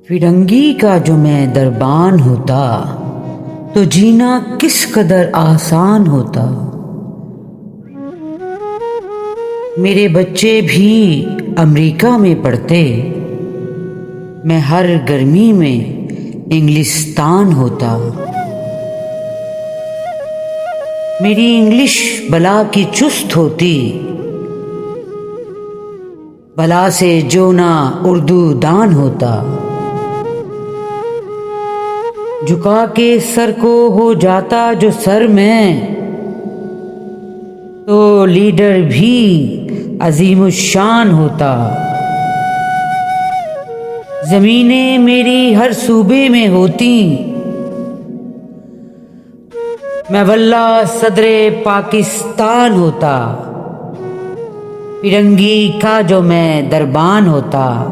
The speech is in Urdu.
فرنگی کا جو میں دربان ہوتا تو جینا کس قدر آسان ہوتا۔ میرے بچے بھی امریکہ میں پڑھتے، میں ہر گرمی میں انگلستان ہوتا۔ میری انگلش بلا کی چست ہوتی، بلا سے جو نہ اردو دان ہوتا۔ جھکا کے سر کو ہو جاتا جو سر میں، تو لیڈر بھی عظیم الشان ہوتا۔ زمینیں میری ہر صوبے میں ہوتی، میں واللہ صدر پاکستان ہوتا۔ فرنگی کا جو میں دربان ہوتا۔